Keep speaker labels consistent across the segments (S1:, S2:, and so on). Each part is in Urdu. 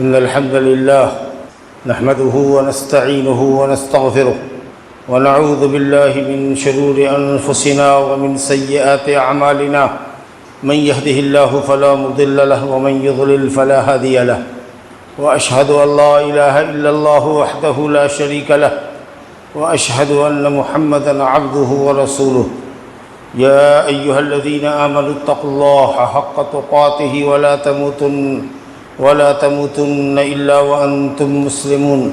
S1: إن الحمد لله نحمده ونستعينه ونستغفره ونعوذ بالله من شرور أنفسنا ومن سيئات أعمالنا من يهده الله فلا مضل له ومن يضلل فلا هادي له وأشهد أن لا إله إلا الله وحده لا شريك له وأشهد أن محمدًا عبده ورسوله يا أيها الذين آمنوا اتقوا الله حق تقاته ولا تموتن إلا وأنتم مسلمون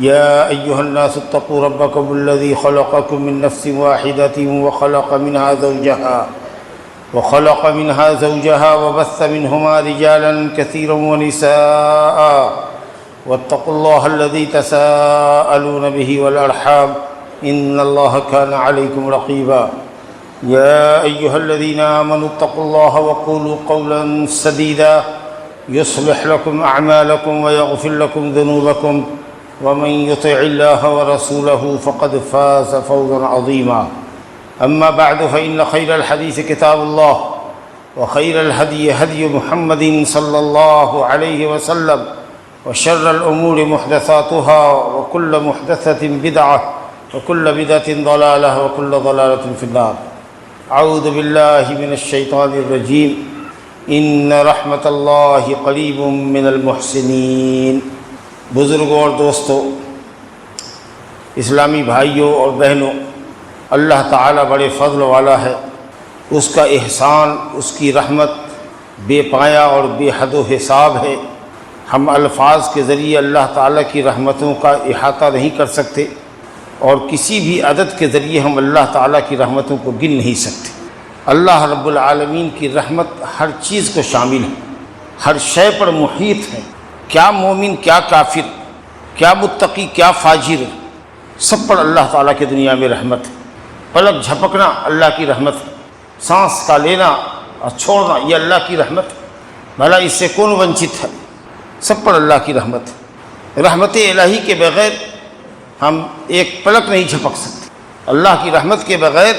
S1: يا أيها الناس اتقوا ربكم الذي خلقكم من نفس واحدة وخلق منها زوجها وبث منهما رجالا كثيرا ونساء واتقوا الله الذي تساءلون به والأرحام إن الله كان عليكم رقيبا يا أيها الذين آمنوا اتقوا الله وقولوا قولا سديدا يصلح لكم أعمالكم ويغفر لكم ذنوبكم ومن يطع الله ورسوله فقد فاز فوزا عظيما أما بعد فإن خير الحديث كتاب الله وخير الهدي هدي محمد صلى الله عليه وسلم وشر الأمور محدثاتها وكل محدثة بدعة وكل بدعة ضلالة وكل ضلالة في النار أعوذ بالله من الشيطان الرجيم إن رحمة الله قريب من المحسنين۔ بزرگوں اور دوستوں، اسلامی بھائیوں اور بہنوں، اللہ تعالیٰ بڑے فضل والا ہے۔ اس کا احسان، اس کی رحمت بے پایا اور بے حد و حساب ہے۔ ہم الفاظ کے ذریعے اللہ تعالیٰ کی رحمتوں کا احاطہ نہیں کر سکتے، اور کسی بھی عدد کے ذریعے ہم اللہ تعالیٰ کی رحمتوں کو گن نہیں سکتے۔ اللہ رب العالمین کی رحمت ہر چیز کو شامل ہے، ہر شے پر محیط ہے۔ کیا مومن، کیا کافر، کیا متقی، کیا فاجر، سب پر اللہ تعالیٰ کی دنیا میں رحمت ہے۔ پلک جھپکنا اللہ کی رحمت ہے، سانس کا لینا اور چھوڑنا یہ اللہ کی رحمت ہے۔ بھلا اس سے کون ونچت ہے؟ سب پر اللہ کی رحمت ہے۔ رحمت الہی کے بغیر ہم ایک پلک نہیں جھپک سکتے، اللہ کی رحمت کے بغیر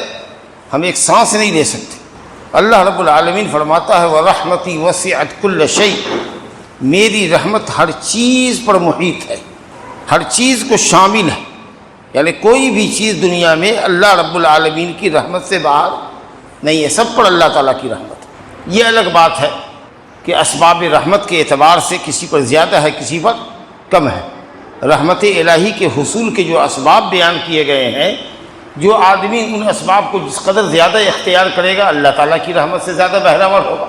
S1: ہم ایک سانس نہیں لے سکتے۔ اللہ رب العالمین فرماتا ہے وَرَحْمَتِي وَسِعَتْ كُلَّ شَيْءٍ، میری رحمت ہر چیز پر محیط ہے، ہر چیز کو شامل ہے۔ یعنی کوئی بھی چیز دنیا میں اللہ رب العالمین کی رحمت سے باہر نہیں ہے، سب پر اللہ تعالیٰ کی رحمت ہے۔ یہ الگ بات ہے کہ اسباب رحمت کے اعتبار سے کسی پر زیادہ ہے، کسی پر کم ہے۔ رحمت الہی کے حصول کے جو اسباب بیان کیے گئے ہیں، جو آدمی ان اسباب کو جس قدر زیادہ اختیار کرے گا اللہ تعالیٰ کی رحمت سے زیادہ بہرہور ہوگا،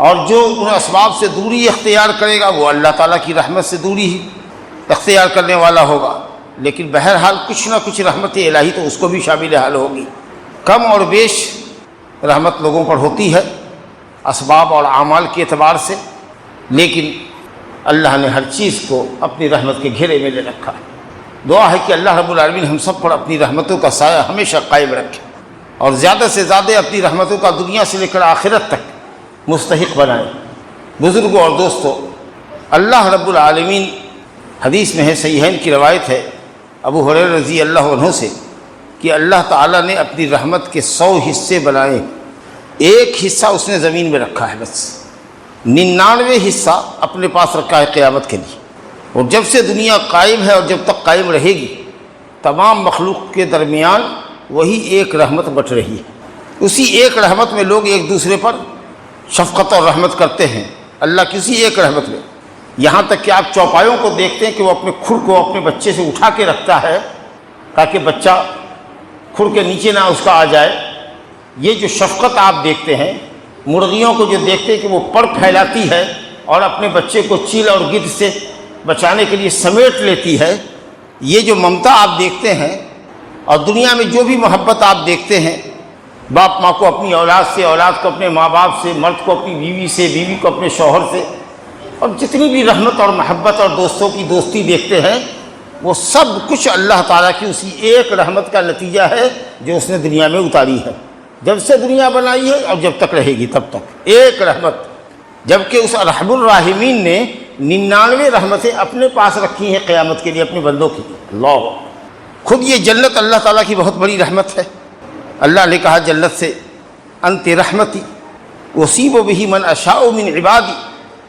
S1: اور جو ان اسباب سے دوری اختیار کرے گا وہ اللہ تعالیٰ کی رحمت سے دوری ہی اختیار کرنے والا ہوگا۔ لیکن بہرحال کچھ نہ کچھ رحمت الہی تو اس کو بھی شامل حال ہوگی۔ کم اور بیش رحمت لوگوں پر ہوتی ہے اسباب اور اعمال کے اعتبار سے، لیکن اللہ نے ہر چیز کو اپنی رحمت کے گھیرے میں لے رکھا ہے۔ دعا ہے کہ اللہ رب العالمین ہم سب پر اپنی رحمتوں کا سایہ ہمیشہ قائم رکھے، اور زیادہ سے زیادہ اپنی رحمتوں کا دنیا سے لے کر آخرت تک مستحق بنائیں۔ بزرگوں اور دوستوں، اللہ رب العالمین، حدیث میں ہے، صحیحین کی روایت ہے ابو ہریرہ رضی اللہ عنہ سے، کہ اللہ تعالیٰ نے اپنی رحمت کے 100 حصے بنائے، ایک حصہ اس نے زمین میں رکھا ہے، بس 99 حصہ اپنے پاس رکھا ہے قیامت کے لیے۔ اور جب سے دنیا قائم ہے اور جب تک قائم رہے گی، تمام مخلوق کے درمیان وہی ایک رحمت بٹ رہی ہے۔ اسی ایک رحمت میں لوگ ایک دوسرے پر شفقت اور رحمت کرتے ہیں، اللہ کی اسی ایک رحمت میں۔ یہاں تک کہ آپ چوپایوں کو دیکھتے ہیں کہ وہ اپنے کھر کو اپنے بچے سے اٹھا کے رکھتا ہے تاکہ بچہ کھر کے نیچے نہ اس کا آ جائے۔ یہ جو شفقت آپ دیکھتے ہیں، مرغیوں کو جو دیکھتے ہیں کہ وہ پر پھیلاتی ہے اور اپنے بچے کو چیل اور گدھ سے بچانے کے لیے سمیٹ لیتی ہے، یہ جو ممتا آپ دیکھتے ہیں، اور دنیا میں جو بھی محبت آپ دیکھتے ہیں، باپ ماں کو اپنی اولاد سے، اولاد کو اپنے ماں باپ سے، مرد کو اپنی بیوی سے، بیوی کو اپنے شوہر سے، اور جتنی بھی رحمت اور محبت اور دوستوں کی دوستی دیکھتے ہیں، وہ سب کچھ اللہ تعالیٰ کی اسی ایک رحمت کا نتیجہ ہے جو اس نے دنیا میں اتاری ہے۔ جب سے دنیا بنائی ہے اور جب تک رہے گی تب تک ایک رحمت، جبکہ اس ارحم الراحمین نے 99 رحمتیں اپنے پاس رکھی ہیں قیامت کے لیے اپنے بندوں کی۔ اللہ، خود یہ جنت اللہ تعالیٰ کی بہت بڑی رحمت ہے۔ اللہ نے کہا جنت سے انت رحمتی اصیب بہ من اشاء من عبادی،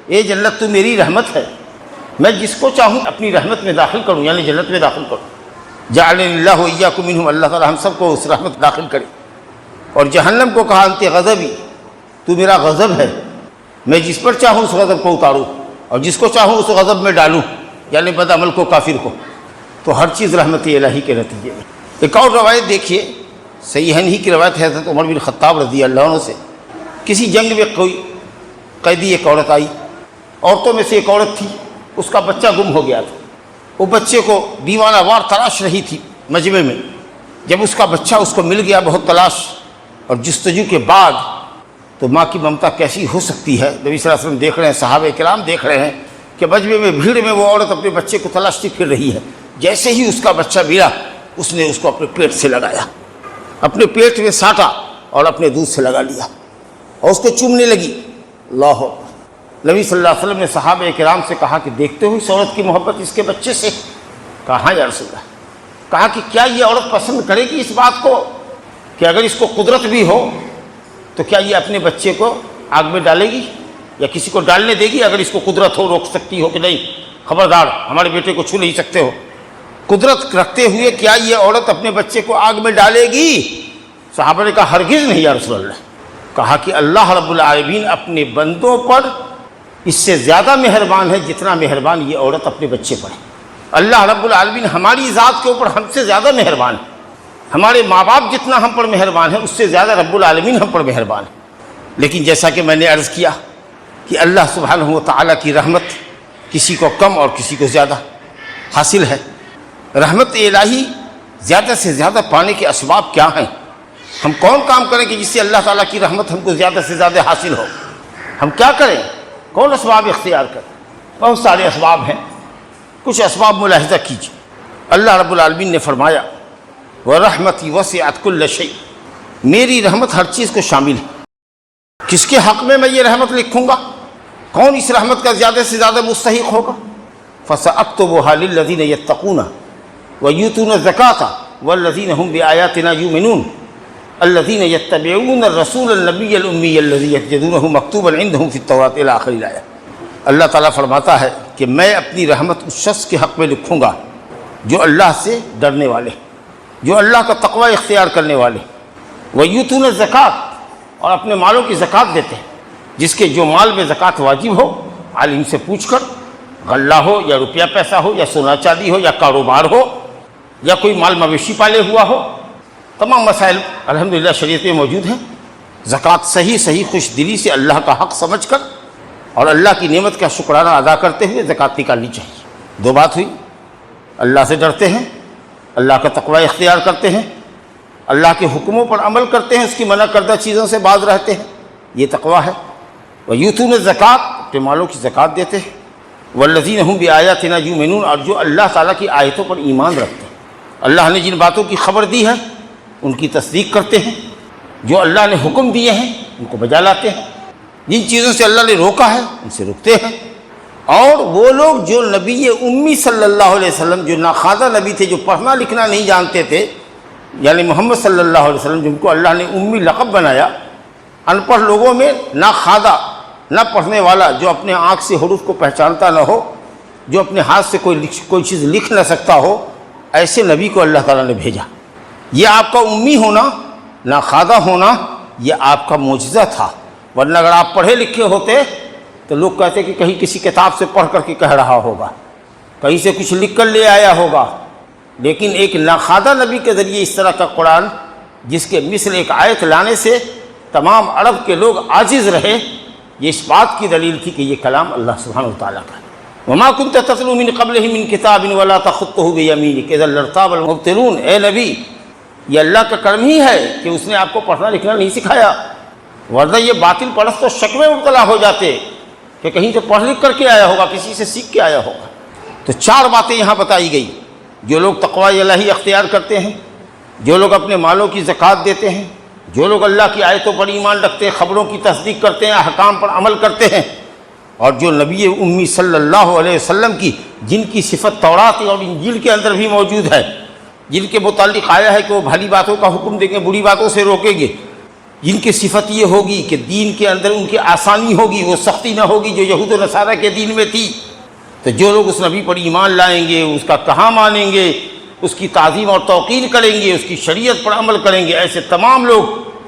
S1: اے جنت تو میری رحمت ہے، میں جس کو چاہوں اپنی رحمت میں داخل کروں، یعنی جنت میں داخل کروں۔ جعلنی اللہ وإیاکم منہم، اللہ تعالی ہم سب کو اس رحمت داخل کرے۔ اور جہنم کو کہا انت غضبی، تو میرا غضب ہے، میں جس پر چاہوں اس غضب کو اتاروں اور جس کو چاہوں اس غضب میں ڈالوں، یعنی بد عمل کو، کافر کو۔ تو ہر چیز رحمت الہی کے نتیجے میں۔ ایک اور روایت دیکھیے، صحیحین ہی کی روایت ہے حضرت عمر بن خطاب رضی اللہ عنہ سے، کسی جنگ میں کوئی قیدی ایک عورت آئی، عورتوں میں سے ایک عورت تھی، اس کا بچہ گم ہو گیا تھا، وہ بچے کو دیوانہ وار تلاش رہی تھی مجمع میں۔ جب اس کا بچہ اس کو مل گیا بہت تلاش اور جستجو کے بعد، تو ماں کی ممتا کیسی ہو سکتی ہے، نبی صلی اللہ علیہ وسلم دیکھ رہے ہیں، صحابہ کرام دیکھ رہے ہیں کہ مجمع میں بھیڑ میں وہ عورت اپنے بچے کو تلاشتی پھر رہی ہے۔ جیسے ہی اس کا بچہ ملا، اس نے اس کو اپنے پیٹ سے لگایا، اپنے پیٹ میں سانٹا اور اپنے دودھ سے لگا لیا اور اس کو چومنے لگی۔ اللہ اکبر۔ نبی صلی اللہ علیہ وسلم نے صحابہ کرام سے کہا کہ دیکھتے ہو اس عورت کی محبت اس کے بچے سے؟ کہا ہاں یا رسول اللہ۔ کہا کہ کیا یہ عورت پسند کرے گی اس بات کو کہ اگر اس کو قدرت بھی ہو تو کیا یہ اپنے بچے کو آگ میں ڈالے گی یا کسی کو ڈالنے دے گی؟ اگر اس کو قدرت ہو، روک سکتی ہو کہ نہیں، خبردار ہمارے بیٹے کو چھو نہیں سکتے ہو، قدرت رکھتے ہوئے کیا یہ عورت اپنے بچے کو آگ میں ڈالے گی؟ صحابہ نے کہا ہرگز نہیں یا رسول اللہ۔ کہا کہ اللہ رب العالمین اپنے بندوں پر اس سے زیادہ مہربان ہے جتنا مہربان یہ عورت اپنے بچے پر ہے۔ اللہ رب العالمین ہماری ذات کے اوپر ہم سے زیادہ مہربان ہے، ہمارے ماں باپ جتنا ہم پر مہربان ہے اس سے زیادہ رب العالمین ہم پر مہربان ہے۔ لیکن جیسا کہ میں نے عرض کیا کہ اللہ سبحانہ و تعالیٰ کی رحمت کسی کو کم اور کسی کو زیادہ حاصل ہے۔ رحمت الہی زیادہ سے زیادہ پانے کے اسباب کیا ہیں؟ ہم کون کام کریں کہ جس سے اللہ تعالیٰ کی رحمت ہم کو زیادہ سے زیادہ حاصل ہو؟ ہم کیا کریں؟ کون اسباب اختیار کریں؟ بہت سارے اسباب ہیں، کچھ اسباب ملاحظہ کیجیے۔ اللہ رب العالمین نے فرمایا وَرَحْمَتِي وَسِعَتْ كُلَّ شَيْءٍ، میری رحمت ہر چیز کو شامل ہے۔ کس کے حق میں یہ رحمت لکھوں گا؟ کون اس رحمت کا زیادہ سے زیادہ مستحق ہوگا؟ فَسَأَكْتُبُهَا لِلَّذِينَ يَتَّقُونَ وَيُؤْتُونَ الزَّكَاةَ وَالَّذِينَ هُمْ بِآيَاتِنَا يُؤْمِنُونَ الذين يتبعون الرسول النبي الأمي الذي يجدونه مكتوبا عندهم في التوراة إلى آخر الآية۔ اللہ تعالیٰ فرماتا ہے کہ میں اپنی رحمت اس شخص کے حق میں لکھوں گا جو اللہ سے ڈرنے والے، جو اللہ کا تقوی اختیار کرنے والے، وَيُؤْتُونَ الزَّكَاةَ، اور اپنے مالوں کی زکوٰۃ دیتے ہیں، جس کے جو مال میں زکوٰۃ واجب ہو عالم سے پوچھ کر، غلہ ہو یا روپیہ پیسہ ہو یا سونا چاندی ہو یا کاروبار ہو یا کوئی مال مویشی پالے ہوا ہو، تمام مسائل الحمدللہ شریعت میں موجود ہیں۔ زکوٰۃ صحیح خوش دلی سے اللہ کا حق سمجھ کر اور اللہ کی نعمت کا شکرانہ ادا کرتے ہوئے زکوٰۃ نکالنی چاہیے۔ دو بات ہوئی، اللہ سے ڈرتے ہیں، اللہ کا تقوی اختیار کرتے ہیں، اللہ کے حکموں پر عمل کرتے ہیں، اس کی منع کردہ چیزوں سے باز رہتے ہیں، یہ تقوی ہے۔ وَيُؤْتُونَ الزَّكَاةَ، اپنے مالوں کی زکوٰۃ دیتے ہیں، وَالَّذِينَ هُمْ بِآيَاتِنَا يُؤْمِنُونَ، اور جو اللہ تعالیٰ کی آیتوں پر ایمان رکھتے ہیں، اللہ نے جن باتوں کی خبر دی ہے ان کی تصدیق کرتے ہیں، جو اللہ نے حکم دیے ہیں ان کو بجا لاتے ہیں، جن چیزوں سے اللہ نے روکا ہے ان سے رکتے ہیں۔ اور وہ لوگ جو نبی امی صلی اللہ علیہ وسلم، جو ناخواندہ نبی تھے، جو پڑھنا لکھنا نہیں جانتے تھے، یعنی محمد صلی اللہ علیہ وسلم جن کو اللہ نے امی لقب بنایا، ان پڑھ لوگوں میں ناخواندہ، نہ پڑھنے والا، جو اپنے آنکھ سے حروف کو پہچانتا نہ ہو، جو اپنے ہاتھ سے کوئی چیز لکھ نہ سکتا ہو، ایسے نبی کو اللہ تعالیٰ نے بھیجا۔ یہ آپ کا امی ہونا، ناخواندہ ہونا، یہ آپ کا معجزہ تھا، ورنہ اگر آپ پڑھے لکھے ہوتے تو لوگ کہتے کہ کہیں کسی کتاب سے پڑھ کر کے کہہ رہا ہوگا، کہیں سے کچھ لکھ کر لے آیا ہوگا۔ لیکن ایک ناخواندہ نبی کے ذریعے اس طرح کا قرآن، جس کے مثل ایک آیت لانے سے تمام عرب کے لوگ عاجز رہے، یہ اس بات کی دلیل تھی کہ یہ کلام اللہ سبحانہ وتعالیٰ کا ہے۔ وَمَا كُنْتَ تَتْلُو مِنْ قَبْلِهِ مِنْ كِتَابٍ وَلَا تَخُطُّهُ بِيَمِينِكَ إِذًا لَارْتَابَ الْمُبْطِلُونَ۔ اے نبی، یہ اللہ کا کرم ہی ہے کہ اس نے آپ کو پڑھنا لکھنا نہیں سکھایا، ورنہ یہ باطل پرست تو شک میں مبتلا ہو جاتے کہ کہیں سے پڑھ لکھ کر کے آیا ہوگا، کسی سے سیکھ کے آیا ہوگا۔ تو چار باتیں یہاں بتائی گئی، جو لوگ تقوی الہی اختیار کرتے ہیں، جو لوگ اپنے مالوں کی زکوٰۃ دیتے ہیں، جو لوگ اللہ کی آیتوں پر ایمان رکھتے ہیں، خبروں کی تصدیق کرتے ہیں، احکام پر عمل کرتے ہیں، اور جو نبی امی صلی اللہ علیہ وسلم کی جن کی صفت تورات اور انجیل کے اندر بھی موجود ہے، جن کے متعلق آیا ہے کہ وہ بھلی باتوں کا حکم دیں گے، بری باتوں سے روکیں گے، جن کی صفت یہ ہوگی کہ دین کے اندر ان کی آسانی ہوگی، وہ سختی نہ ہوگی جو یہود و نصارہ کے دین میں تھی۔ تو جو لوگ اس نبی پر ایمان لائیں گے، اس کا کہا مانیں گے، اس کی تعظیم اور توقیر کریں گے، اس کی شریعت پر عمل کریں گے، ایسے تمام لوگ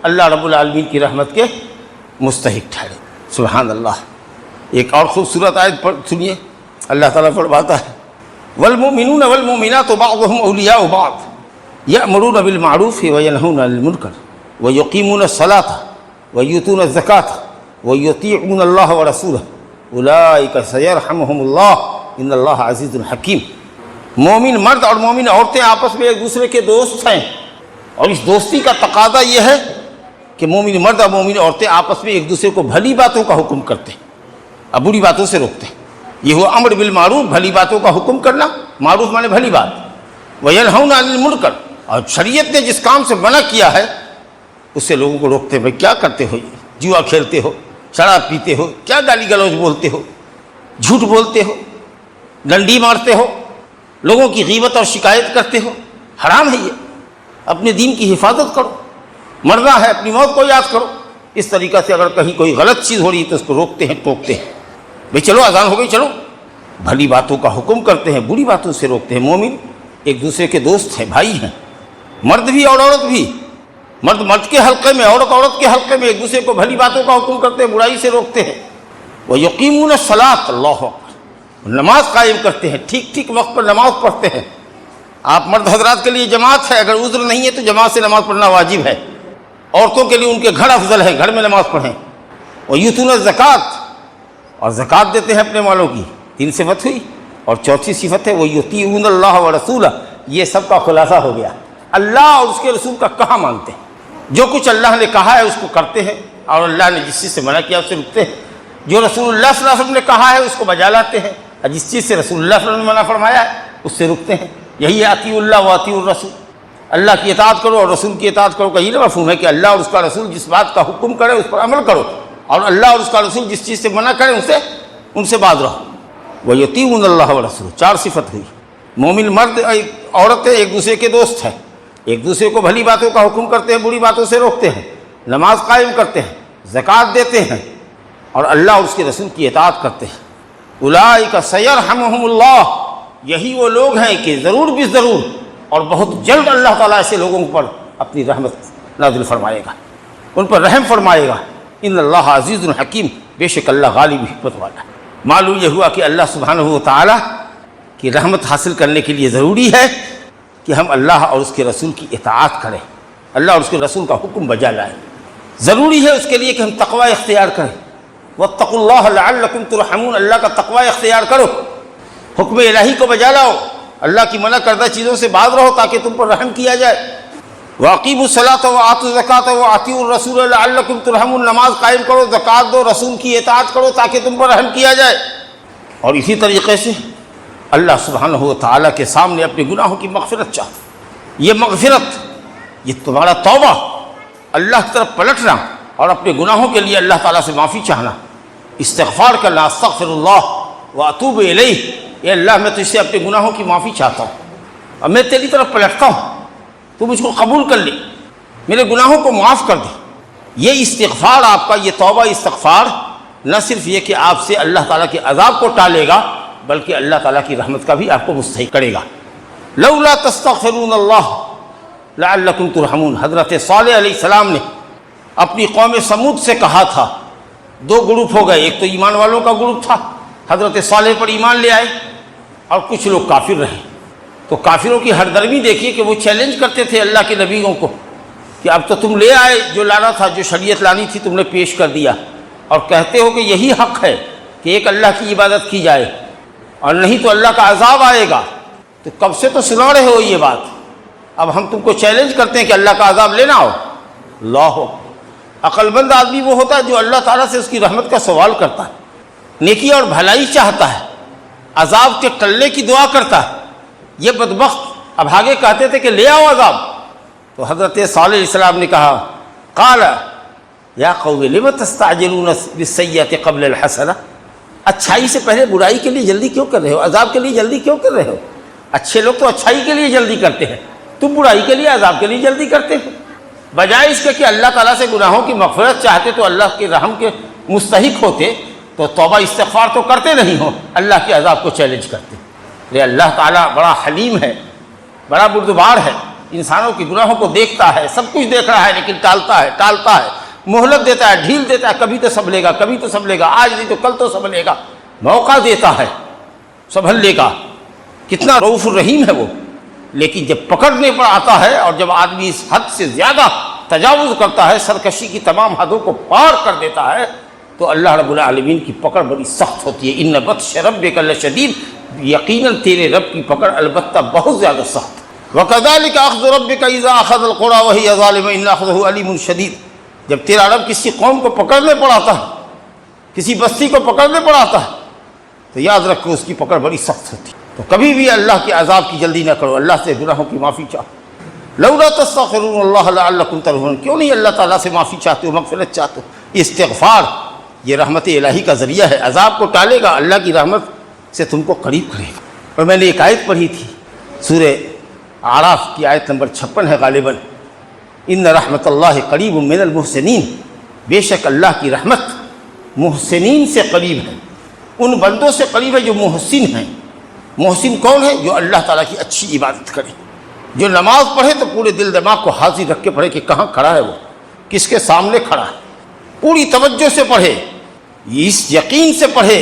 S1: اللہ رب العالمین کی رحمت کے مستحق ٹھہرے۔ سبحان اللہ۔ ایک اور خوبصورت آیت سنیے، اللہ تعالیٰ فرماتا ہے والمؤمنون والمؤمنات بعضهم اولیاء بعض یأمرون بالمعروف وینہون عن المنکر ویقیمون الصلاة ویؤتون الزکاة ویطیعون اللہ ورسولہ اولئک سیرحمہم اللہ ان اللہ عزیز حکیم۔ مومن مرد اور مومن عورتیں آپس میں ایک دوسرے کے دوست ہیں، اور اس دوستی کا تقاضا یہ ہے کہ مومن مرد اور مومن عورتیں آپس میں ایک دوسرے کو بھلی باتوں کا حکم کرتے ہیں اور بری باتوں سے روکتے ہیں۔ یہ ہوا امر بالمعروف، بھلی باتوں کا حکم کرنا، معروف مانے بھلی بات، وینہون عن المنکر، اور شریعت نے جس کام سے منع کیا ہے اس سے لوگوں کو روکتے ہیں۔ بھائی کیا کرتے ہو، یہ جوا کھیلتے ہو، شراب پیتے ہو، کیا گالی گلوچ بولتے ہو، جھوٹ بولتے ہو، ڈنڈی مارتے ہو، لوگوں کی غیبت اور شکایت کرتے ہو، حرام ہے یہ۔ اپنے دین کی حفاظت کرو، مرنا ہے اپنی موت کو یاد کرو۔ اس طریقہ سے اگر کہیں کوئی غلط چیز ہو رہی ہے تو اس کو روکتے ہیں، ٹوکتے ہیں، بھئی چلو اذان ہو گئی، چلو۔ بھلی باتوں کا حکم کرتے ہیں، بری باتوں سے روکتے ہیں۔ مومن ایک دوسرے کے دوست ہیں، بھائی ہیں، مرد بھی اور عورت بھی، مرد مرد کے حلقے میں، عورت عورت کے حلقے میں، ایک دوسرے کو بھلی باتوں کا حکم کرتے ہیں، برائی سے روکتے ہیں۔ وَيُقِيمُونَ الصَّلَاةَ، اللہ اکبر، نماز قائم کرتے ہیں، ٹھیک ٹھیک وقت پر نماز پڑھتے ہیں۔ آپ مرد حضرات کے لیے جماعت ہے، اگر عذر نہیں ہے تو جماعت سے نماز پڑھنا واجب ہے۔ عورتوں کے لیے ان کے گھر افضل ہے، گھر میں نماز پڑھیں۔ وَيُؤْتُونَ الزَّكَاةَ، اور زکوٰۃ دیتے ہیں اپنے مالوں کی۔ 3 صفت ہوئی، اور چوتھی صفت ہے وَيُطِيعُونَ اللَّهَ وَرَسُولَهُ۔ یہ سب کا خلاصہ ہو گیا، اللہ اور اس کے رسول کا کہا مانتے ہیں۔ جو کچھ اللہ نے کہا ہے اس کو کرتے ہیں، اور اللہ نے جس چیز سے منع کیا اس سے رکتے ہیں۔ جو رسول اللہ صلی اللہ علیہ وسلم نے کہا ہے اس کو بجا لاتے ہیں، اور جس چیز سے رسول اللہ صلی اللہ علیہ وسلم نے منع فرمایا ہے اس سے رکتے ہیں۔ یہی ہے اطیعوا اللہ واطیعوا الرسول، اللہ کی اطاعت کرو اور رسول کی اطاعت کرو کا یہ مفہوم ہے کہ اللہ اور اس کا رسول جس بات کا حکم کرے اس پر عمل کرو، اور اللہ اور اس کا رسول جس چیز سے منع کرے ان سے باز رہو۔ وَيُطِيعُونَ اللَّهَ وَرَسُولَهُ، 4 صفت ہوئی۔ مومن مرد عورتیں ایک دوسرے کے دوست ہیں، ایک دوسرے کو بھلی باتوں کا حکم کرتے ہیں، بری باتوں سے روکتے ہیں، نماز قائم کرتے ہیں، زکوٰۃ دیتے ہیں، اور اللہ اور اس کے رسول کی اطاعت کرتے ہیں۔ اولئک سیرحمہم اللہ، یہی وہ لوگ ہیں کہ ضرور بھی ضرور اور بہت جلد اللہ تعالیٰ ایسے لوگوں پر اپنی رحمت نازل فرمائے گا، ان پر رحم فرمائے گا۔ ان اللہ عزیز حکیم، بے شک اللہ غالب حکمت والا ہے۔ معلوم یہ ہوا کہ اللہ سبحانہ و تعالیٰ کی رحمت حاصل کرنے کے لیے ضروری ہے کہ ہم اللہ اور اس کے رسول کی اطاعت کریں، اللہ اور اس کے رسول کا حکم بجا لائیں۔ ضروری ہے اس کے لیے کہ ہم تقوی اختیار کریں۔ واتقوا اللہ لعلکم ترحمون، اللہ کا تقوی اختیار کرو، حکم الہی کو بجا لاؤ، اللہ کی منع کردہ چیزوں سے باز رہو تاکہ تم پر رحم کیا جائے۔ واقیموا الصلاۃ وآتوا الزکاۃ وأطیعوا الرسول لعلکم ترحمون، نماز قائم کرو، زکوٰۃ دو، رسول کی اطاعت کرو تاکہ تم پر رحم کیا جائے۔ اور اسی طریقے سے اللہ سبحانہ و تعالیٰ کے سامنے اپنے گناہوں کی مغفرت چاہو۔ یہ مغفرت، یہ تمہارا توبہ، اللہ کی طرف پلٹنا اور اپنے گناہوں کے لیے اللہ تعالیٰ سے معافی چاہنا، استغفار کرنا، استغفر اللہ واتوب الیہ، اے اللہ میں تجھ سے اپنے گناہوں کی معافی چاہتا ہوں اور میں تیری طرف پلٹتا ہوں، تو مجھ کو قبول کر لے، میرے گناہوں کو معاف کر دے۔ یہ استغفار آپ کا، یہ توبہ استغفار نہ صرف یہ کہ آپ سے اللہ تعالیٰ کے عذاب کو ٹالے گا بلکہ اللہ تعالیٰ کی رحمت کا بھی آپ کو مستحق کرے گا۔ لولا تستغفرون اللہ لعلکم ترحمون، حضرت صالح علیہ السلام نے اپنی قوم سمود سے کہا تھا، 2 گروپ ہو گئے، ایک تو ایمان والوں کا گروپ تھا، حضرت صالح پر ایمان لے آئے، اور کچھ لوگ کافر رہے۔ تو کافروں کی ہردرمی دیکھیے کہ وہ چیلنج کرتے تھے اللہ کے نبیوں کو کہ اب تو تم لے آئے، جو لانا تھا، جو شریعت لانی تھی تم نے پیش کر دیا، اور کہتے ہو کہ یہی حق ہے کہ ایک اللہ کی عبادت کی جائے اور نہیں تو اللہ کا عذاب آئے گا۔ تو کب سے تو سنا رہے ہو یہ بات، اب ہم تم کو چیلنج کرتے ہیں کہ اللہ کا عذاب لینا ہو۔ اللہ، عقل مند آدمی وہ ہوتا ہے جو اللہ تعالیٰ سے اس کی رحمت کا سوال کرتا ہے، نیکی اور بھلائی چاہتا ہے، عذاب کے ٹلنے کی دعا کرتا ہے۔ یہ بدبخت اب آگے کہتے تھے کہ لے آؤ عذاب، تو حضرت صالح علیہ السلام نے کہا، قال یا قوم لم تستعجلون بالسیئۃ قبل الحسنہ، اچھائی سے پہلے برائی کے لیے جلدی کیوں کر رہے ہو، عذاب کے لیے جلدی کیوں کر رہے ہو؟ اچھے لوگ تو اچھائی کے لیے جلدی کرتے ہیں، تم برائی کے لیے، عذاب کے لیے جلدی کرتے ہو۔ بجائے اس کے کہ اللہ تعالیٰ سے گناہوں کی مغفرت چاہتے تو اللہ کے رحم کے مستحق ہوتے، تو توبہ استغفار تو کرتے نہیں ہو، اللہ کے عذاب کو چیلنج کرتے۔ یہ اللہ تعالیٰ بڑا حلیم ہے، بڑا بردبار ہے، انسانوں کے گناہوں کو دیکھتا ہے، سب کچھ دیکھ رہا ہے، لیکن ٹالتا ہے، مہلت دیتا ہے، ڈھیل دیتا ہے، کبھی تو سنبھلے گا، کبھی تو سنبھلے گا، آج نہیں تو کل تو سنبھلے گا، موقع دیتا ہے سنبھلنے کا۔ کتنا رؤوف الرحیم ہے وہ، لیکن جب پکڑنے پر آتا ہے اور جب آدمی اس حد سے زیادہ تجاوز کرتا ہے، سرکشی کی تمام حدوں کو پار کر دیتا ہے، تو اللہ رب العالمین کی پکڑ بڑی سخت ہوتی ہے۔ ان بطش ربک لشدید، یقیناً تیرے رب کی پکڑ البتہ بہت زیادہ سخت ہے۔ وَكَذَلِكَ أَخْذُ رَبِّكَ إِذَا أَخَذَ الْقُرَىٰ وَهِيَ ظَالِمَةٌ إِنَّ أَخْذَهُ أَلِيمٌ شَدِيدٌ۔ جب تیرا رب کسی قوم کو پکڑنے پر آتا ہے، کسی بستی کو پکڑنے پر آتا ہے، تو یاد رکھو اس کی پکڑ بڑی سخت ہوتی ہے۔ تو کبھی بھی اللہ کے عذاب کی جلدی نہ کرو، اللہ سے گناہوں کی معافی چاہو۔ لولا تستغفرون اللہ لعلکم ترحمون، کیوں نہیں اللہ تعالیٰ سے معافی چاہتے ہو، مغفرت چاہتے ہو؟ استغفار یہ رحمت الہی کا ذریعہ ہے، عذاب کو ٹالے گا، اللہ کی رحمت سے تم کو قریب کرے گا۔ اور میں نے ایک آیت پڑھی تھی، سورہ اعراف کی آیت نمبر 56 ہے غالباً، ان رحمت اللہ قریب من المحسنین، بے شک اللہ کی رحمت محسنین سے قریب ہے، ان بندوں سے قریب ہے جو محسن ہیں۔ محسن کون ہے؟ جو اللہ تعالیٰ کی اچھی عبادت کرے، جو نماز پڑھے تو پورے دل دماغ کو حاضر رکھ کے پڑھے کہ کہاں کھڑا ہے وہ، کس کے سامنے کھڑا ہے، پوری توجہ سے پڑھے، اس یقین سے پڑھے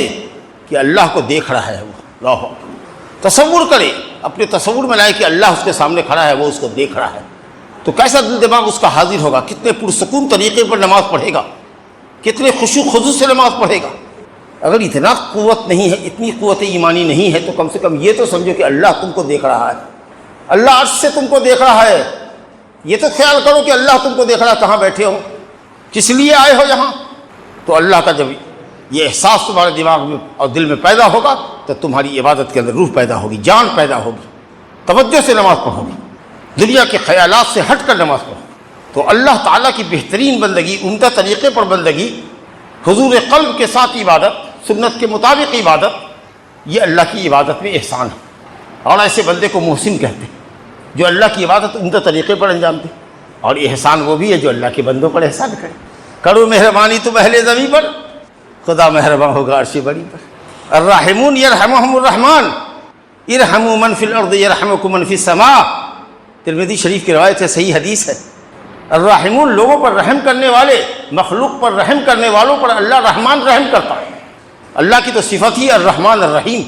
S1: کہ اللہ کو دیکھ رہا ہے وہ، اللہ اکبر، تصور کرے، اپنے تصور میں لائے کہ اللہ اس کے سامنے کھڑا ہے، وہ اس کو دیکھ رہا ہے، تو کیسا دل دماغ اس کا حاضر ہوگا، کتنے پرسکون طریقے پر نماز پڑھے گا، کتنے خشوع و خضوع سے نماز پڑھے گا۔ اگر اتنا قوت نہیں ہے، اتنی قوت ایمانی نہیں ہے، تو کم سے کم یہ تو سمجھو کہ اللہ تم کو دیکھ رہا ہے، اللہ عرش سے تم کو دیکھ رہا ہے، یہ تو خیال کرو کہ اللہ تم کو دیکھ رہا ہے، کہاں بیٹھے ہو، کس لیے آئے ہو یہاں۔ تو اللہ کا جب یہ احساس تمہارے دماغ میں اور دل میں پیدا ہوگا تو تمہاری عبادت کے اندر روح پیدا ہوگی، جان پیدا ہوگی، توجہ سے نماز پڑھو گی، دنیا کے خیالات سے ہٹ کر نماز پڑھو۔ تو اللہ تعالیٰ کی بہترین بندگی، عمدہ طریقے پر بندگی، حضور قلب کے ساتھ عبادت، سنت کے مطابق عبادت، یہ اللہ کی عبادت میں احسان ہے، اور ایسے بندے کو محسن کہتے ہیں جو اللہ کی عبادت عمدہ طریقے پر انجام دے۔ اور احسان وہ بھی ہے جو اللہ کے بندوں پر احسان کرے۔ کرو مہربانی تم اہل زمین پر، خدا مہربان ہوگا عرش بڑی پر۔ الراحمون یرحمہم الرحمن ارحموا من فی الارض یرحمکم من فی السماء، ترمذی شریف کی روایت ہے، صحیح حدیث ہے۔ الراحمون لوگوں پر رحم کرنے والے، مخلوق پر رحم کرنے والوں پر اللہ رحمان رحم کرتا ہے۔ اللہ کی تو صفت ہی الرحمن الرحیم،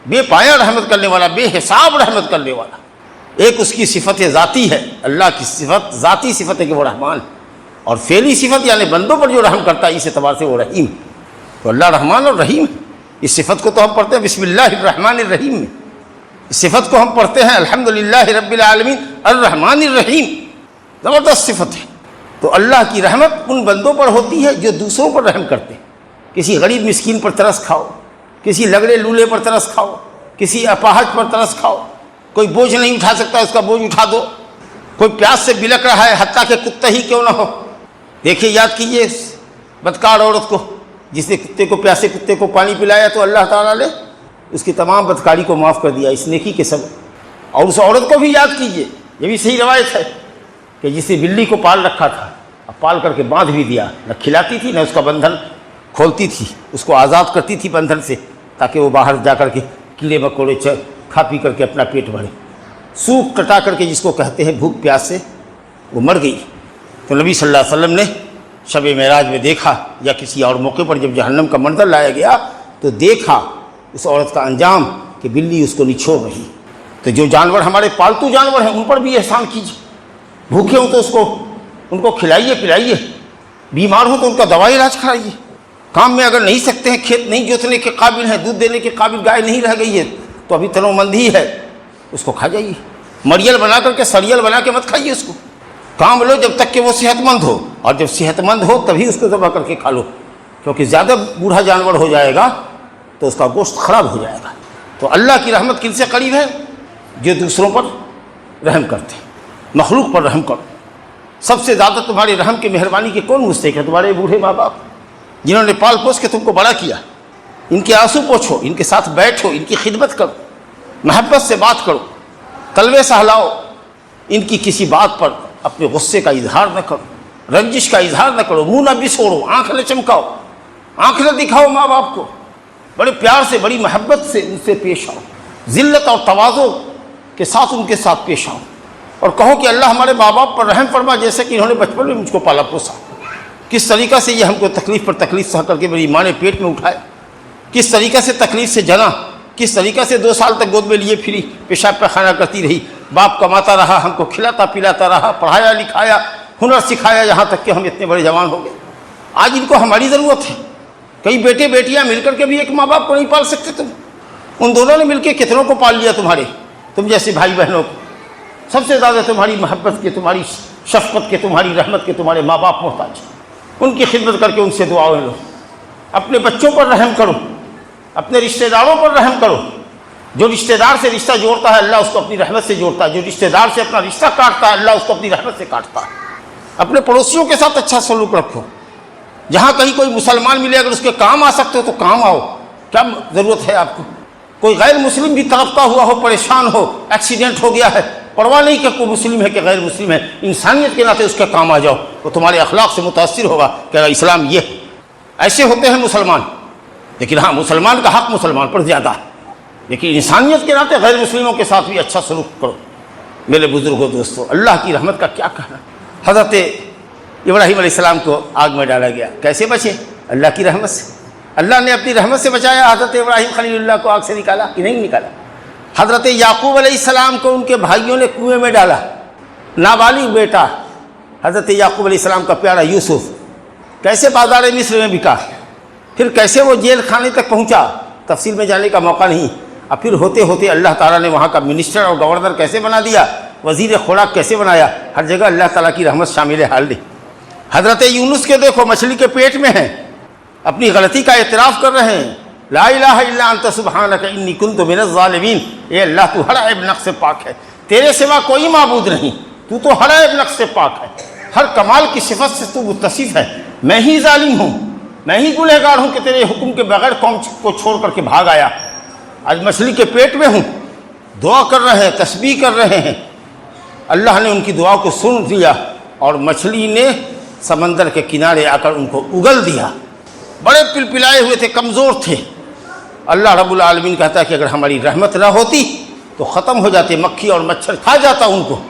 S1: بے پایا رحمت کرنے والا، بے حساب رحمت کرنے والا۔ ایک اس کی صفت ذاتی ہے، اللہ کی صفت ذاتی صفت ہے کہ وہ رحمان، اور فعلی صفت یعنی بندوں پر جو رحم کرتا ہے اس اعتبار سے وہ رحیم ہے۔ تو اللہ رحمان اور رحیم ہے۔ اس صفت کو تو ہم پڑھتے ہیں بسم اللہ الرحمن الرحیم میں، اس صفت کو ہم پڑھتے ہیں الحمدللہ رب العالمین الرحمن الرحیم، زبردست صفت ہے۔ تو اللہ کی رحمت ان بندوں پر ہوتی ہے جو دوسروں پر رحم کرتے ہیں۔ کسی غریب مسکین پر ترس کھاؤ، کسی لگڑے لولے پر ترس کھاؤ، کسی اپاہج پر ترس کھاؤ، کوئی بوجھ نہیں اٹھا سکتا اس کا بوجھ اٹھا دو، کوئی پیاس سے بلک رہا ہے حتیٰ کہ کتا ہی کیوں نہ ہو، دیکھیے یاد کیجیے اس بدکار عورت کو جس نے کتے کو، پیاسے کتے کو پانی پلایا تو اللہ تعالیٰ نے اس کی تمام بدکاری کو معاف کر دیا اس نیکی کے سبب۔ اور اس عورت کو بھی یاد کیجیے، یہ بھی صحیح روایت ہے کہ جس نے بلی کو پال رکھا تھا، اب پال کر کے باندھ بھی دیا، نہ کھلاتی تھی نہ اس کا بندھن کھولتی تھی، اس کو آزاد کرتی تھی بندھن سے تاکہ وہ باہر جا کر کے کیڑے مکوڑے کھا پی کر کے اپنا پیٹ بھرے۔ سوکھ کٹا کر کے جس کو کہتے ہیں بھوک پیاس سے، وہ مر گئی۔ تو نبی صلی اللہ علیہ وسلم نے شب معراج میں دیکھا، یا کسی اور موقع پر جب جہنم کا منظر لایا گیا تو دیکھا اس عورت کا انجام کہ بلی اس کو نچھوڑ رہی۔ تو جو جانور ہمارے پالتو جانور ہیں ان پر بھی احسان کیجیے، بھوکے ہوں تو ان کو کھلائیے پلائیے، بیمار ہوں تو ان کا دوائی علاج کرائیے، کام میں اگر نہیں سکتے ہیں، کھیت نہیں جوتنے کے قابل ہیں، دودھ دینے کے قابل گائے نہیں رہ گئی ہے تو ابھی تنو مند ہی ہے، اس کو کھا جائیے، مریل بنا کر کے سریل بنا کے مت کھائیے اس کو، کام لو جب تک کہ وہ صحت مند ہو، اور جب صحت مند ہو تبھی اس کو ذبح کر کے کھا لو، کیونکہ زیادہ بوڑھا جانور ہو جائے گا تو اس کا گوشت خراب ہو جائے گا۔ تو اللہ کی رحمت کن سے قریب ہے؟ جو دوسروں پر رحم کرتے ہیں، مخلوق پر رحم کرو۔ سب سے زیادہ تمہاری رحم کی مہربانی کے کون مستحق ہے؟ تمہارے بوڑھے ماں باپ جنہوں نے پال پوس کے تم کو بڑا کیا، ان کے آنسو پوچھو، ان کے ساتھ بیٹھو، ان کی خدمت کرو، محبت سے بات کرو، تلوے سہلاؤ، ان کی کسی بات پر اپنے غصے کا اظہار نہ کرو، رنجش کا اظہار نہ کرو، منہ نہ بسوڑو، آنکھ نہ چمکاؤ، آنکھ نہ دکھاؤ ماں باپ کو، بڑے پیار سے بڑی محبت سے ان سے پیش آؤ، ذلت اور تواضع کے ساتھ ان کے ساتھ پیش آؤ، اور کہو کہ اللہ ہمارے ماں باپ پر رحم فرما، جیسے کہ انہوں نے بچپن میں مجھ کو پالا پوسا، کس طریقہ سے یہ ہم کو تکلیف پر تکلیف سہ کر کے میری ماں نے پیٹ میں اٹھایا، کس طریقہ سے تکلیف سے جنا، کس طریقہ سے 2 سال تک گود میں لیے پھری، پیشاب پیخانہ کرتی رہی، باپ کماتا رہا، ہم کو کھلاتا پلاتا رہا، پڑھایا لکھایا، ہنر سکھایا، یہاں تک کہ ہم اتنے بڑے جوان ہو گئے۔ آج ان کو ہماری ضرورت ہے۔ کئی بیٹے بیٹیاں مل کر کے بھی ایک ماں باپ کو نہیں پال سکتے تم، ان دونوں نے مل کے کتنوں کو پال لیا تمہارے، تم جیسے بھائی بہنوں کو۔ سب سے زیادہ تمہاری محبت کے، تمہاری شفقت کے، تمہاری رحمت کے تمہارے ماں باپ محتاج ہیں۔ ان کی خدمت کر کے ان سے دعائیں لو، اپنے بچوں پر رحم کرو، اپنے رشتہ داروں پر رحم کرو۔ جو رشتہ دار سے رشتہ جوڑتا ہے اللہ اس کو اپنی رحمت سے جوڑتا ہے، جو رشتہ دار سے اپنا رشتہ کاٹتا ہے اللہ اس کو اپنی رحمت سے کاٹتا ہے۔ اپنے پڑوسیوں کے ساتھ اچھا سلوک رکھو، جہاں کہیں کوئی مسلمان ملے اگر اس کے کام آ سکتے ہو تو کام آؤ، کیا ضرورت ہے آپ کو؟ کوئی غیر مسلم بھی تڑپتا ہوا ہو، پریشان ہو، ایکسیڈنٹ ہو گیا ہے، پرواہ نہیں کہ کوئی مسلم ہے کہ غیر مسلم ہے، انسانیت کے ناطے اس کے کام آ جاؤ، وہ تمہارے اخلاق سے متاثر ہوگا کہ اسلام یہ ہے۔ ایسے ہوتے ہیں مسلمان، لیکن ہاں مسلمان کا حق مسلمان پر زیادہ ہے، لیکن انسانیت کے ناطے غیر مسلموں کے ساتھ بھی اچھا سلوک کرو۔ میرے بزرگوں دوستوں، اللہ کی رحمت کا کیا کہنا۔ حضرت ابراہیم علیہ السلام کو آگ میں ڈالا گیا، کیسے بچے؟ اللہ کی رحمت سے۔ اللہ نے اپنی رحمت سے بچایا۔ حضرت ابراہیم خلیل اللہ کو آگ سے نکالا کہ نہیں نکالا؟ حضرت یعقوب علیہ السلام کو ان کے بھائیوں نے کنویں میں ڈالا، نابالغ بیٹا حضرت یعقوب علیہ السلام کا پیارا یوسف کیسے بازار مصر میں بکا، پھر کیسے وہ جیل خانے تک پہنچا، تفصیل میں جانے کا موقع نہیں۔ اب پھر ہوتے ہوتے اللہ تعالیٰ نے وہاں کا منسٹر اور گورنر کیسے بنا دیا، وزیر خوراک کیسے بنایا، ہر جگہ اللہ تعالیٰ کی رحمت شامل حال ہے۔ حضرت یونس کے دیکھو مچھلی کے پیٹ میں ہیں، اپنی غلطی کا اعتراف کر رہے ہیں، لا الہ الا انت سبحانک انی کنت من الظالمین، اے اللہ تو ہر عیب نقص سے پاک ہے، تیرے سوا کوئی معبود نہیں، تو ہر عیب نقص سے پاک ہے، ہر کمال کی صفت سے تو متصف ہے، میں ہی ظالم ہوں، میں ہی گنہگار ہوں کہ تیرے حکم کے بغیر قوم کو چھوڑ کر کے بھاگ آیا، آج مچھلی کے پیٹ میں ہوں۔ دعا کر رہے ہیں، تسبیح کر رہے ہیں، اللہ نے ان کی دعا کو سن لیا اور مچھلی نے سمندر کے کنارے آ کر ان کو اگل دیا۔ بڑے پلپلائے ہوئے تھے، کمزور تھے۔ اللہ رب العالمین کہتا ہے کہ اگر ہماری رحمت نہ ہوتی تو ختم ہو جاتے، مکھی اور مچھر کھا جاتا ان کو،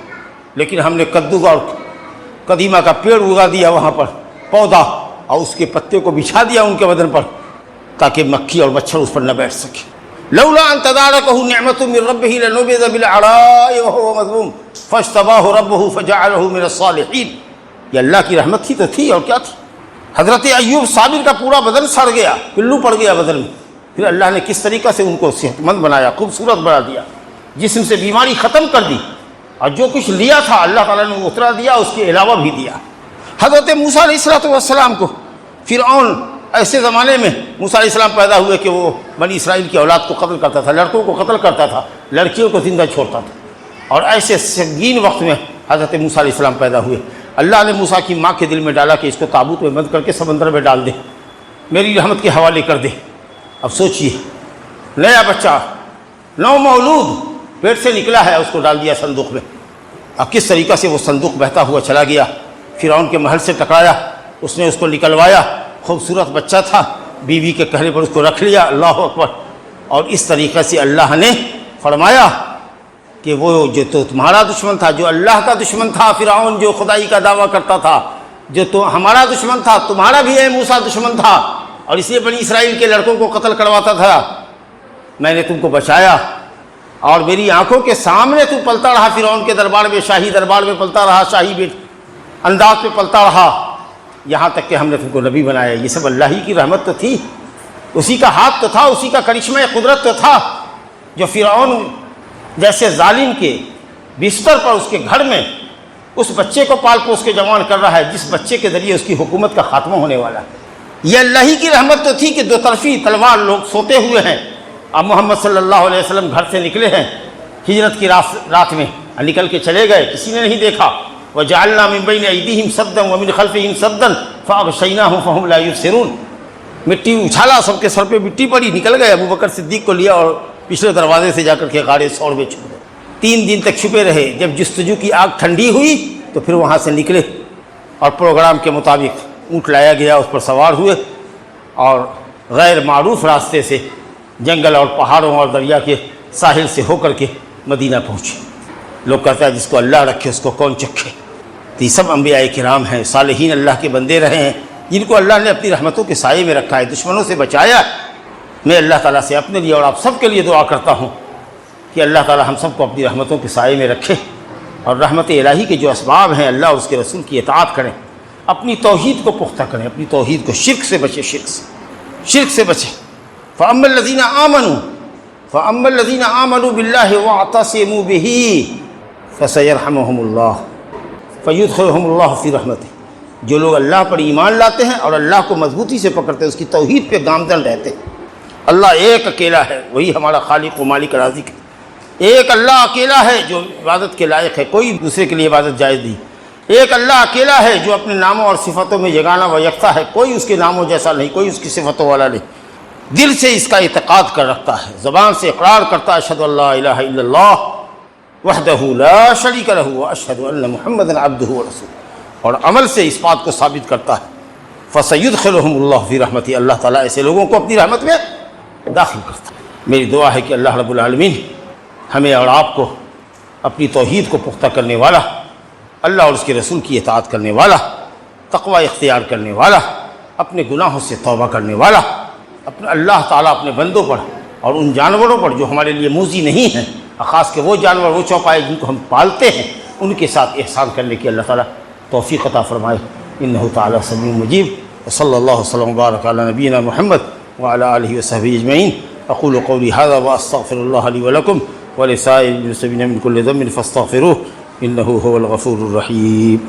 S1: لیکن ہم نے کدو اور قدیمہ کا پیڑ اگا دیا وہاں پر، پودا، اور اس کے پتے کو بچھا دیا ان کے بدن پر تاکہ مکھی اور مچھر اس پر نہ بیٹھ سکے۔ لولا ان تدارکہ نعمت من ربہ لنبذ بالعراء وهو مذموم فاجتباہ ربہ فجعلہ من الصالحین۔ یہ اللہ کی رحمت تھی تو تھی، اور کیا تھی۔ حضرت ایوب صابر کا پورا بدن سڑ گیا، پلو پڑ گیا بدن میں، پھر اللہ نے کس طریقہ سے ان کو صحت مند بنایا، خوبصورت بنا دیا، جسم سے بیماری ختم کر دی، اور جو کچھ لیا تھا اللہ تعالیٰ نے اترا دیا، اس کے علاوہ بھی دیا۔ حضرت موسیٰ علیہ السلام کو فرعون، ایسے زمانے میں موسیٰ علیہ السلام پیدا ہوئے کہ وہ بنی اسرائیل کی اولاد کو قتل کرتا تھا، لڑکوں کو قتل کرتا تھا، لڑکیوں کو زندہ چھوڑتا تھا، اور ایسے سنگین وقت میں حضرت موسیٰ علیہ السلام پیدا ہوئے۔ اللہ نے موسیٰ کی ماں کے دل میں ڈالا کہ اس کو تابوت میں بند کر کے سمندر میں ڈال دے، میری رحمت کے حوالے کر دے۔ اب سوچئے، نیا بچہ، نو مولود پیٹ سے نکلا ہے، اس کو ڈال دیا صندوق میں۔ اب کس طریقہ سے وہ صندوق بہتا ہوا چلا گیا، فرعون کے محل سے ٹکرایا، اس نے اس کو نکلوایا، خوبصورت بچہ تھا، بیوی کے کہنے پر اس کو رکھ لیا، اللہ اکبر۔ اور اس طریقے سے اللہ نے فرمایا کہ وہ جو تو تمہارا دشمن تھا، جو اللہ کا دشمن تھا، فرعون جو خدائی کا دعویٰ کرتا تھا، جو تو ہمارا دشمن تھا، تمہارا بھی اے موسیٰ دشمن تھا، اور اس لیے بنی اسرائیل کے لڑکوں کو قتل کرواتا تھا، میں نے تم کو بچایا، اور میری آنکھوں کے سامنے تو پلتا رہا فرعون کے دربار میں، شاہی دربار میں پلتا رہا، شاہی انداز میں پلتا رہا، یہاں تک کہ ہم نے تم کو نبی بنایا۔ یہ سب اللہ ہی کی رحمت تو تھی، اسی کا ہاتھ تو تھا، اسی کا کرشمہ قدرت تو تھا، جو فرعون جیسے ظالم کے بستر پر، اس کے گھر میں اس بچے کو پال پوس کے جوان کر رہا ہے، جس بچے کے ذریعے اس کی حکومت کا خاتمہ ہونے والا ہے۔ یہ اللہ ہی کی رحمت تو تھی کہ دو طرفی تلوار، لوگ سوتے ہوئے ہیں، اب محمد صلی اللہ علیہ وسلم گھر سے نکلے ہیں ہجرت کی رات میں، نکل کے چلے گئے، کسی نے نہیں دیکھا۔ وَجَعَلْنَا مِن بَيْنِ أَيْدِيهِمْ سَدًّا وَمِنْ خَلْفِهِمْ سَدًّا فَأَغْشَيْنَاهُمْ فَهُمْ لَا يُبْصِرُونَ۔ مٹی اچھالا، سب کے سر پہ مٹی پڑی، نکل گئے، ابو بکر صدیق کو لیا اور پچھلے دروازے سے جا کر کے غار ثور میں چھپ گئے۔ 3 دن تک چھپے رہے، جب جستجو کی آگ ٹھنڈی ہوئی تو پھر وہاں سے نکلے، اور پروگرام کے مطابق اونٹ لایا گیا، اس پر سوار ہوئے، اور غیر معروف راستے سے جنگل اور پہاڑوں اور دریا کے ساحل سے ہو کر کے مدینہ پہنچے۔ لوگ کہتے ہیں جس کو اللہ رکھے اس کو کون چکھے۔ تو یہ سب انبیاء کرام ہیں، صالحین اللہ کے بندے رہے ہیں، جن کو اللہ نے اپنی رحمتوں کے سائے میں رکھا ہے، دشمنوں سے بچایا۔ میں اللہ تعالیٰ سے اپنے لیے اور آپ سب کے لیے دعا کرتا ہوں کہ اللہ تعالیٰ ہم سب کو اپنی رحمتوں کے سائے میں رکھے، اور رحمت الہی کے جو اسباب ہیں اللہ اور اس کے رسول کی اطاعت کریں، اپنی توحید کو پختہ کریں، اپنی توحید کو، شرک سے بچے، شرک سے بچیں۔ فَأَمَّا الَّذِينَ آمَنُوا بِاللَّهِ وَاعْتَصِمُوا بِهِ فَسَيَرْحَمُهُمُ اللَّهُ فَيُدْخِلُهُمُ اللَّهُ فِي رَحْمَتِهِ۔ جو لوگ اللہ پر ایمان لاتے ہیں اور اللہ کو مضبوطی سے پکڑتے ہیں، اس کی توحید پہ گامزن رہتے ہیں۔ اللہ ایک اکیلا ہے، وہی ہمارا خالق و مالک رازق ہے۔ ایک اللہ اکیلا ہے جو عبادت کے لائق ہے، کوئی دوسرے کے لیے عبادت جائز نہیں۔ ایک اللہ اکیلا ہے جو اپنے ناموں اور صفتوں میں یگانہ و یکتا ہے، کوئی اس کے ناموں جیسا نہیں، کوئی اس کی صفتوں والا نہیں۔ دل سے اس کا اعتقاد کر رکھتا ہے، زبان سے اقرار کرتا ہے، اشہد ان لا الہ الا اللہ وحدہ لا شریک لہ واشہد ان محمدا عبدہ ورسولہ، اور عمل سے اس بات کو ثابت کرتا ہے۔ فسیدخلہم اللہ فی رحمتہ، اللہ تعالیٰ ایسے لوگوں کو اپنی رحمت میں داخل کرتا ہے۔ میری دعا ہے کہ اللہ رب العالمین ہمیں اور آپ کو اپنی توحید کو پختہ کرنے والا، اللہ اور اس کے رسول کی اطاعت کرنے والا، تقوی اختیار کرنے والا، اپنے گناہوں سے توبہ کرنے والا، اپنے اللہ تعالیٰ اپنے بندوں پر اور ان جانوروں پر جو ہمارے لیے موذی نہیں ہیں، خاص کہ وہ جانور، وہ چوپائے جن کو ہم پالتے ہیں، ان کے ساتھ احسان کرنے کی اللہ تعالیٰ توفیق عطا فرمائے۔ انہ تعالیٰ سمیع مجیب، وصلی اللہ وسلم وبارک علی نبینا محمد وعلی آلہ وصحبہ اجمعین۔ اقول قولی ھذا واستغفر اللہ لی ولکم ولسائر المسلمین من کل ذنب فاستغفروہ انہ ھو الغفور الرحیم۔